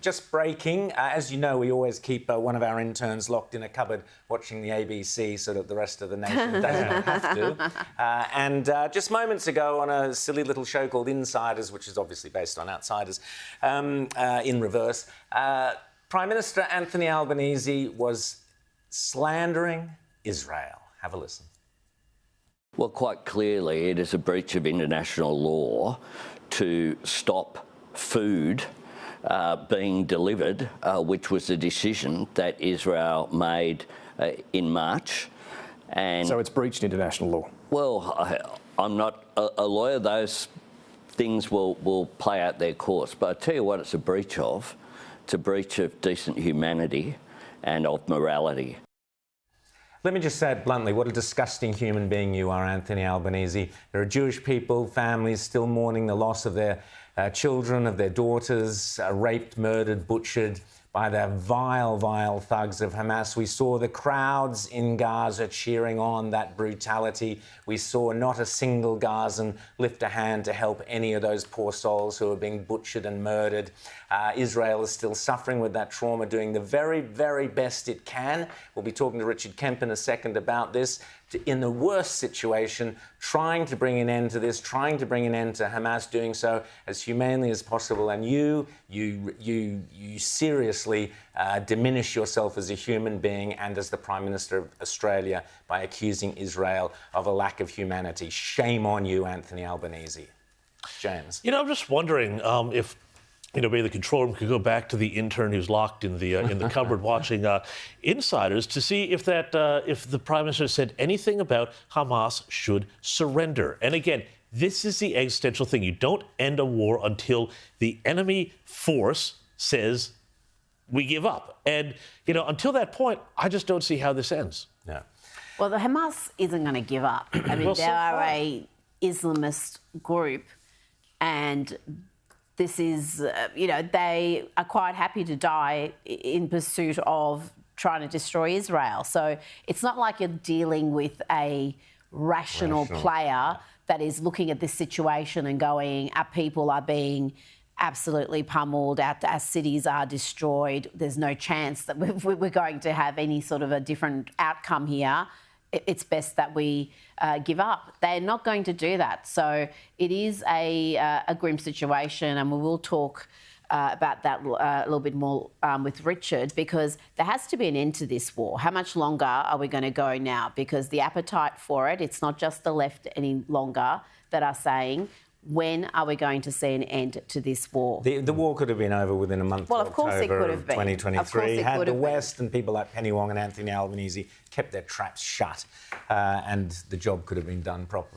just breaking. As you know, we always keep one of our interns locked in a cupboard watching the ABC so that the rest of the nation doesn't have to. And just moments ago on a silly little show called Insiders, which is obviously based on Outsiders, in reverse, Prime Minister Anthony Albanese was slandering Israel. Have a listen. Well, quite clearly, it is a breach of international law to stop food being delivered, which was a decision that Israel made in March. And so it's breached international law? Well, I'm not a lawyer. Those things will play out their course. But I tell you what it's a breach of. It's a breach of decent humanity and of morality. Let me just say it bluntly, what a disgusting human being you are, Anthony Albanese. There are Jewish people, families still mourning the loss of their children, of their daughters, raped, murdered, butchered by the vile, vile thugs of Hamas. We saw the crowds in Gaza cheering on that brutality. We saw not a single Gazan lift a hand to help any of those poor souls who are being butchered and murdered. Israel is still suffering with that trauma, doing the very, very best it can. We'll be talking to Richard Kemp in a second about this. In the worst situation, trying to bring an end to this, trying to bring an end to Hamas, doing so as humanely as possible. And you seriously diminish yourself as a human being and as the Prime Minister of Australia by accusing Israel of a lack of humanity. Shame on you, Anthony Albanese. James. You know, I'm just wondering if, maybe the control room could go back to the intern who's locked in the cupboard watching Insiders to see if the Prime Minister said anything about Hamas should surrender. And again, this is the existential thing. You don't end a war until the enemy force says we give up. And, until that point, I just don't see how this ends. Yeah. Well, the Hamas isn't going to give up. I mean, they are a Islamist group, and this is, they are quite happy to die in pursuit of trying to destroy Israel. So it's not like you're dealing with a rational player that is looking at this situation and going, our people are being absolutely pummeled, our cities are destroyed, there's no chance that we're going to have any sort of a different outcome here. It's best that we give up. They're not going to do that. So it is a grim situation, and we will talk about that a little bit more with Richard, because there has to be an end to this war. How much longer are we going to go now? Because the appetite for it, it's not just the left any longer that are saying, when are we going to see an end to this war? The war could have been over within a month. Well, of course it could have been. 2023. Had the West and people like Penny Wong and Anthony Albanese kept their traps shut, and the job could have been done properly.